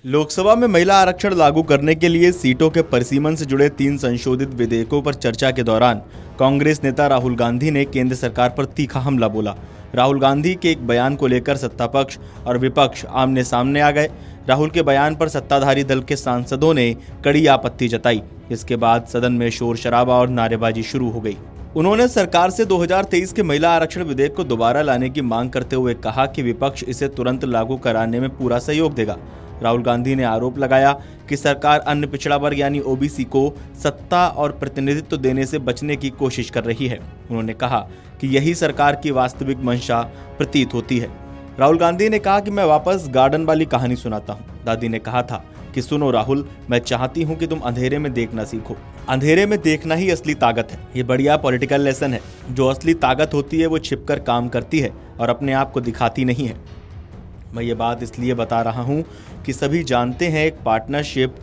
लोकसभा में महिला आरक्षण लागू करने के लिए सीटों के परिसीमन से जुड़े 3 संशोधित विधेयकों पर चर्चा के दौरान कांग्रेस नेता राहुल गांधी ने केंद्र सरकार पर तीखा हमला बोला। राहुल गांधी के एक बयान को लेकर सत्तापक्ष और विपक्ष आमने सामने आ गए। राहुल के बयान पर सत्ताधारी दल के सांसदों ने कड़ी आपत्ति जताई। इसके बाद सदन में शोर शराबा और नारेबाजी शुरू हो गई। उन्होंने सरकार से 2023 के महिला आरक्षण विधेयक को दोबारा लाने की मांग करते हुए कहा कि विपक्ष इसे तुरंत लागू कराने में पूरा सहयोग देगा। राहुल गांधी ने आरोप लगाया कि सरकार अन्य पिछड़ा वर्ग यानी ओबीसी को सत्ता और प्रतिनिधित्व देने से बचने की कोशिश कर रही है। उन्होंने कहा कि यही सरकार की वास्तविक मंशा प्रतीत होती है। राहुल गांधी ने कहा कि मैं वापस गार्डन वाली कहानी सुनाता हूँ। दादी ने कहा था कि सुनो राहुल, मैं चाहती हूँ कि तुम अंधेरे में देखना सीखो। अंधेरे में देखना ही असली ताकत है। ये बढ़िया पॉलिटिकल लेसन है। जो असली ताकत होती है वो छिपकर काम करती है और अपने आप को दिखाती नहीं है। मैं ये बात इसलिए बता रहा हूँ कि सभी जानते हैं एक पार्टनरशिप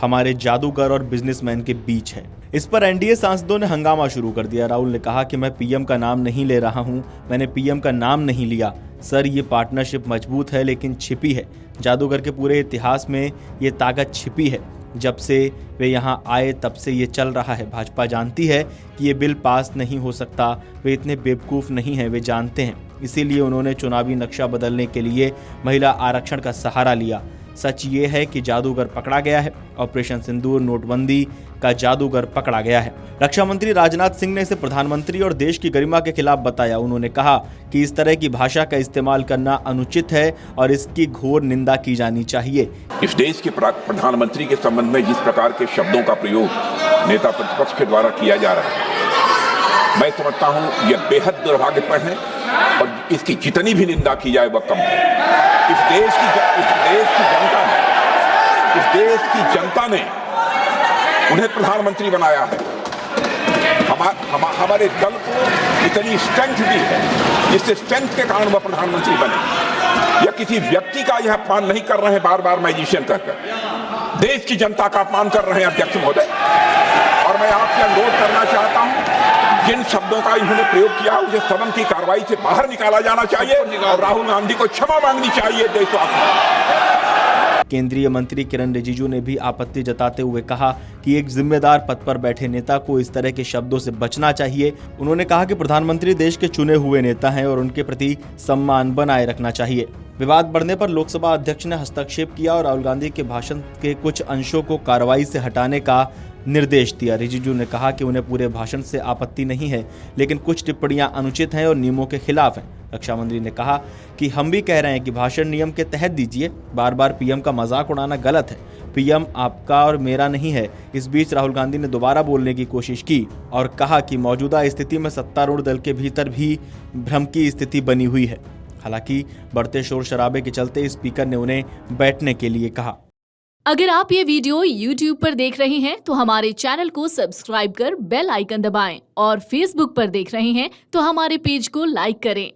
हमारे जादूगर और बिजनेसमैन के बीच है। इस पर एनडीए सांसदों ने हंगामा शुरू कर दिया। राहुल ने कहा कि मैं पीएम का नाम नहीं ले रहा हूँ, मैंने पीएम का नाम नहीं लिया। सर, ये पार्टनरशिप मजबूत है लेकिन छिपी है। जादूगर के पूरे इतिहास में ये ताकत छिपी है। जब से वे यहाँ आए तब से ये चल रहा है। भाजपा जानती है कि ये बिल पास नहीं हो सकता। वे इतने बेवकूफ़ नहीं हैं, वे जानते हैं। इसीलिए उन्होंने चुनावी नक्शा बदलने के लिए महिला आरक्षण का सहारा लिया। सच ये है कि जादूगर पकड़ा गया है। ऑपरेशन सिंदूर, नोटबंदी का जादूगर पकड़ा गया है। रक्षा मंत्री राजनाथ सिंह ने इसे प्रधानमंत्री और देश की गरिमा के खिलाफ बताया। उन्होंने कहा कि इस तरह की भाषा का इस्तेमाल करना अनुचित है और इसकी घोर निंदा की जानी चाहिए। इस देश के प्रधानमंत्री के संबंध में जिस प्रकार के शब्दों का प्रयोग नेता प्रतिपक्ष के द्वारा किया जा रहा है, मैं समझता हूं यह बेहद दुर्भाग्यपूर्ण है और इसकी जितनी भी निंदा की जाए वह कम है। इस देश की जनता ने उन्हें प्रधानमंत्री बनाया है। हमारे दल को इतनी स्ट्रेंथ दी है जिससे स्ट्रेंथ के कारण वह प्रधानमंत्री बने। या किसी व्यक्ति का यह अपमान नहीं कर रहे हैं बार बार मैजिशियन कहकर, देश की जनता का अपमान कर रहे हैं अध्यक्ष महोदय। और मैं आपसे अनुरोध करना चाहता हूं, जिन शब्दों का इन्होंने प्रयोग किया उसे सदन की कार्रवाई से बाहर निकाला जाना चाहिए और राहुल गांधी को क्षमा मांगनी चाहिए देशवासियों। केंद्रीय मंत्री किरण रिजिजू ने भी आपत्ति जताते हुए कहा कि एक जिम्मेदार पद पर बैठे नेता को इस तरह के शब्दों से बचना चाहिए। उन्होंने कहा कि प्रधानमंत्री देश के चुने हुए नेता हैं और उनके प्रति सम्मान बनाए रखना चाहिए। विवाद बढ़ने पर लोकसभा अध्यक्ष ने हस्तक्षेप किया और राहुल गांधी के भाषण के कुछ अंशों को कार्रवाई से हटाने का निर्देश दिया। रिजिजू ने कहा कि उन्हें पूरे भाषण से आपत्ति नहीं है, लेकिन कुछ टिप्पणियां अनुचित हैं और नियमों के खिलाफ हैं। रक्षा मंत्री ने कहा कि हम भी कह रहे हैं कि भाषण नियम के तहत दीजिए। बार बार पीएम का मजाक उड़ाना गलत है। पीएम आपका और मेरा नहीं है। इस बीच राहुल गांधी ने दोबारा बोलने की कोशिश की और कहा कि मौजूदा स्थिति में सत्तारूढ़ दल के भीतर भी भ्रम की स्थिति बनी हुई है। हालांकि बढ़ते शोर शराबे के चलते स्पीकर ने उन्हें बैठने के लिए कहा। अगर आप ये वीडियो YouTube पर देख रहे हैं तो हमारे चैनल को सब्सक्राइब कर बेल आइकन दबाएं और Facebook पर देख रहे हैं तो हमारे पेज को लाइक करें।